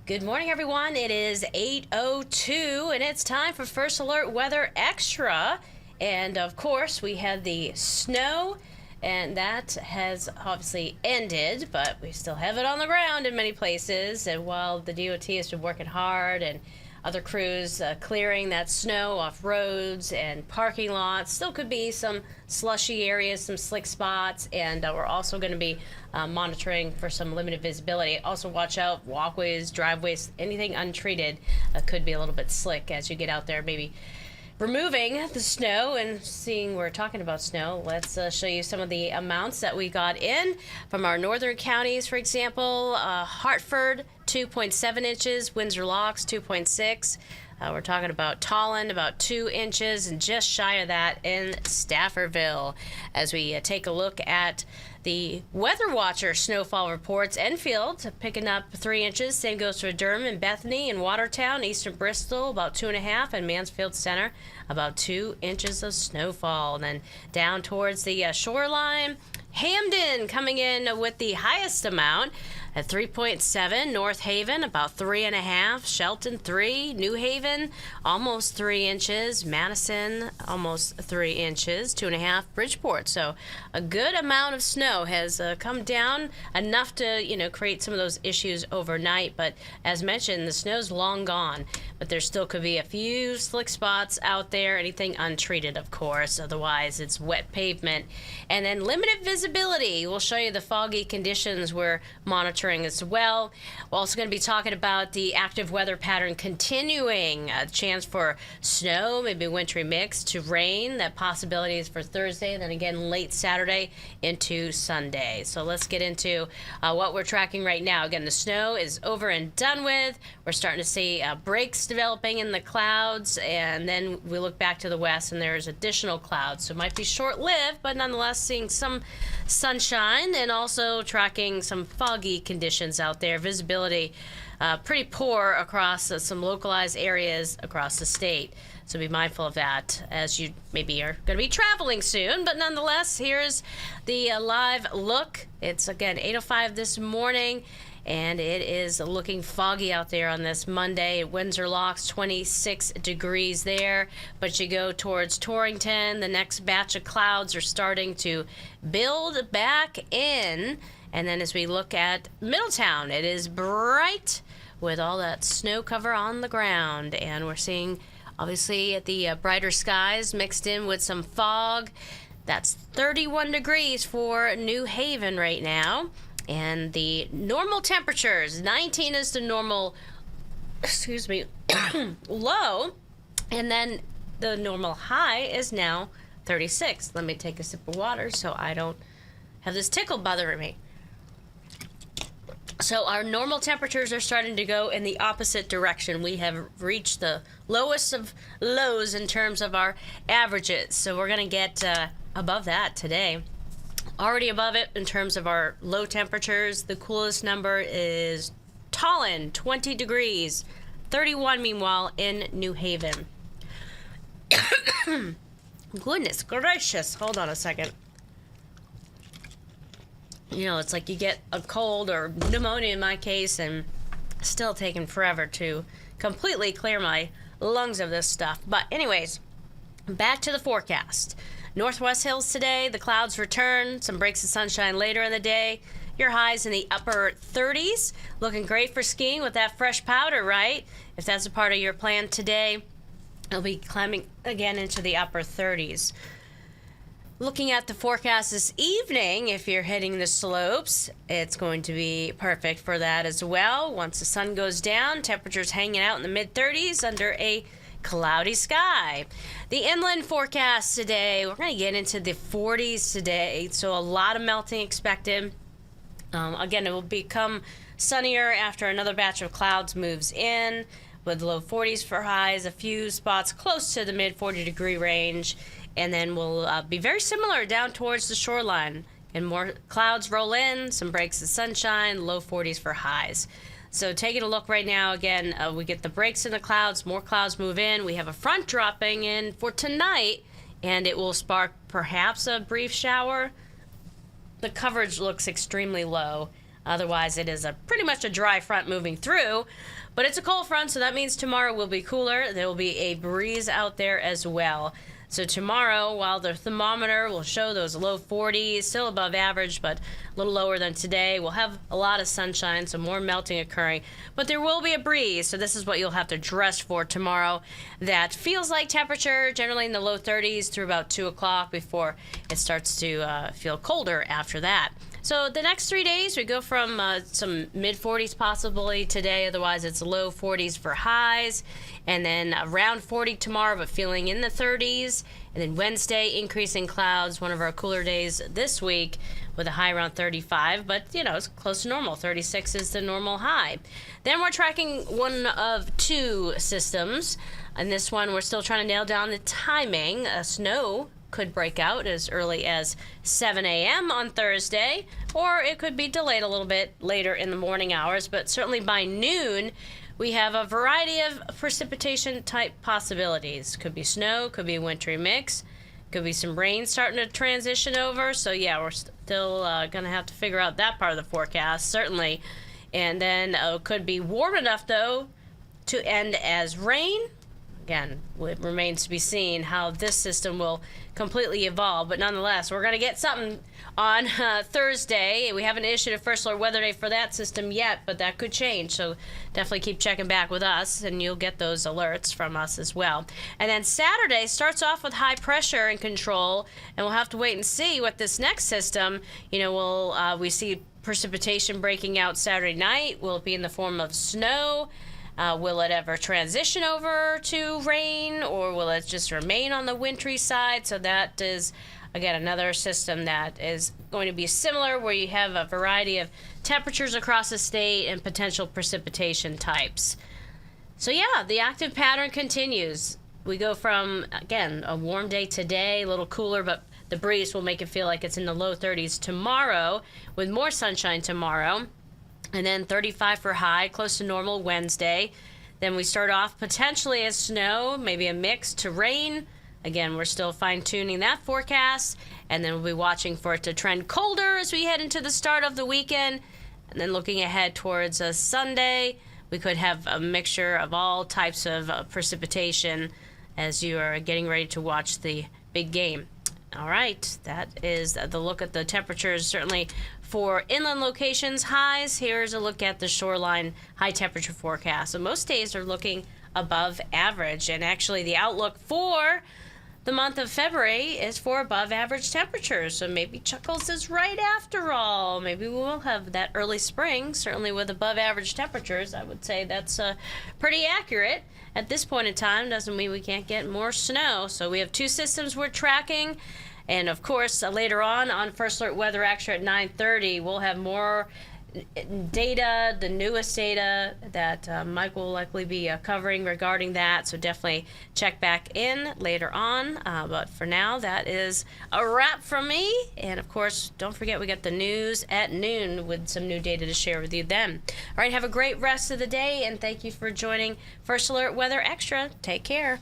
Good morning, everyone. It is 8:02, and it's time for First Alert Weather Extra. And of course, we had the snow, and that has obviously ended, but we still have it on the ground in many places. And while the DOT has been working hard and other crews clearing that snow off roads and parking lots, still could be some slushy areas, some slick spots, and we're also going to be monitoring for some limited visibility. Also watch out, walkways, driveways, anything untreated could be a little bit slick as you get out there, maybe removing the snow. And seeing we're talking about snow, let's show you some of the amounts that we got in from our northern counties. For example, Hartford, 2.7 inches, Windsor Locks, 2.6. We're talking about Tolland, about 2 inches, and just shy of that in Staffordville. As we take a look at the Weather Watcher snowfall reports, Enfield picking up 3 inches. Same goes for Durham and Bethany and Watertown, Eastern Bristol about 2.5, and Mansfield Center about 2 inches of snowfall. And then down towards the shoreline, Hamden coming in with the highest amount at 3.7. North Haven about 3.5. Shelton 3. New Haven almost 3 inches. Madison almost 3 inches. 2.5. Bridgeport. So a good amount of snow has come down, enough to create some of those issues overnight. But as mentioned, the snow's long gone, but there still could be a few slick spots out there. Anything untreated, of course. Otherwise, it's wet pavement. And then limited visibility. We'll show you the foggy conditions we're monitoring as well. We're also going to be talking about the active weather pattern continuing. A chance for snow, maybe wintry mix to rain. That possibility is for Thursday, and then again late Saturday into Sunday. So let's get into what we're tracking right now. Again, the snow is over and done with. We're starting to see breaks developing in the clouds, and then we look back to the west and there's additional clouds. So it might be short-lived, but nonetheless seeing some sunshine, and also tracking some foggy conditions out there. Visibility pretty poor across some localized areas across the state. So be mindful of that as you maybe are going to be traveling soon. But nonetheless, here's the live look. It's again 8:05 this morning, and it is looking foggy out there on this Monday. Windsor Locks, 26 degrees there. But you go towards Torrington, the next batch of clouds are starting to build back in. And then as we look at Middletown, it is bright with all that snow cover on the ground. And we're seeing, obviously, at the brighter skies mixed in with some fog. That's 31 degrees for New Haven right now. And the normal temperatures, 19 is the normal, low. And then the normal high is now 36. Let me take a sip of water so I don't have this tickle bothering me. So our normal temperatures are starting to go in the opposite direction. We have reached the lowest of lows in terms of our averages. So we're going to get above that today. Already above it in terms of our low temperatures. The coolest number is Tolland, 20 degrees. 31, meanwhile, in New Haven. Goodness gracious. Hold on a second. It's like you get a cold or pneumonia in my case, and still taking forever to completely clear my lungs of this stuff. But anyways, back to the forecast. Northwest Hills today, the clouds return, some breaks of sunshine later in the day. Your highs in the upper 30s. Looking great for skiing with that fresh powder, right? If that's a part of your plan today, it'll be climbing again into the upper 30s. Looking at the forecast this evening, if you're hitting the slopes, it's going to be perfect for that as well. Once the sun goes down, temperatures hanging out in the mid-30s under a cloudy sky. The inland forecast today, we're going to get into the 40s today, so a lot of melting expected. Again, it will become sunnier after another batch of clouds moves in, with low 40s for highs, a few spots close to the mid-40 degree range. And then we'll be very similar down towards the shoreline. And more clouds roll in, some breaks of sunshine, low 40s for highs. So taking a look right now, again, we get the breaks in the clouds, more clouds move in. We have a front dropping in for tonight, and it will spark perhaps a brief shower. The coverage looks extremely low. Otherwise, it is pretty much a dry front moving through. But it's a cold front, so that means tomorrow will be cooler. There will be a breeze out there as well. So tomorrow, while the thermometer will show those low 40s, still above average, but a little lower than today, we'll have a lot of sunshine, so more melting occurring. But there will be a breeze, so this is what you'll have to dress for tomorrow. That feels like temperature, generally in the low 30s through about 2 o'clock before it starts to feel colder after that. So the next 3 days, we go from some mid-40s possibly today. Otherwise, it's low 40s for highs. And then around 40 tomorrow, but feeling in the 30s. And then Wednesday, increasing clouds, one of our cooler days this week with a high around 35. But, you know, it's close to normal. 36 is the normal high. Then we're tracking one of two systems. And this one, we're still trying to nail down the timing. Snow could break out as early as 7 a.m. on Thursday, or it could be delayed a little bit later in the morning hours, but certainly by noon, we have a variety of precipitation type possibilities. Could be snow, could be a wintry mix, could be some rain starting to transition over. So yeah, we're still going to have to figure out that part of the forecast, certainly. And then could be warm enough, though, to end as rain. Again, it remains to be seen how this system will completely evolve. But nonetheless, we're going to get something on Thursday. We haven't issued a first alert weather day for that system yet, but that could change. So definitely keep checking back with us, and you'll get those alerts from us as well. And then Saturday starts off with high pressure and control, and we'll have to wait and see what this next system, you know, we see precipitation breaking out Saturday night. Will it be in the form of snow? Will it ever transition over to rain, or will it just remain on the wintry side? So that is, again, another system that is going to be similar, where you have a variety of temperatures across the state and potential precipitation types. So yeah, the active pattern continues. We go from, again, a warm day today, a little cooler, but the breeze will make it feel like it's in the low 30s tomorrow, with more sunshine tomorrow. And then 35 for high, close to normal Wednesday. Then we start off potentially as snow, maybe a mix to rain. Again, we're still fine-tuning that forecast. And then we'll be watching for it to trend colder as we head into the start of the weekend. And then looking ahead towards a Sunday, we could have a mixture of all types of precipitation as you are getting ready to watch the big game. All right, that is the look at the temperatures, certainly for inland locations, highs. Here's a look at the shoreline high temperature forecast. So most days are looking above average, and actually the outlook for the month of February is for above average temperatures. So maybe Chuckles is right after all. Maybe we will have that early spring, certainly with above average temperatures. I would say that's pretty accurate. At this point in time, doesn't mean we can't get more snow. So we have two systems we're tracking. And of course, later on First Alert Weather Extra at 9:30, we'll have more data, the newest data that Mike will likely be covering regarding that. So definitely check back in later on. But for now, that is a wrap from me. And of course, don't forget we got the news at noon with some new data to share with you then. All right, have a great rest of the day, and thank you for joining First Alert Weather Extra. Take care.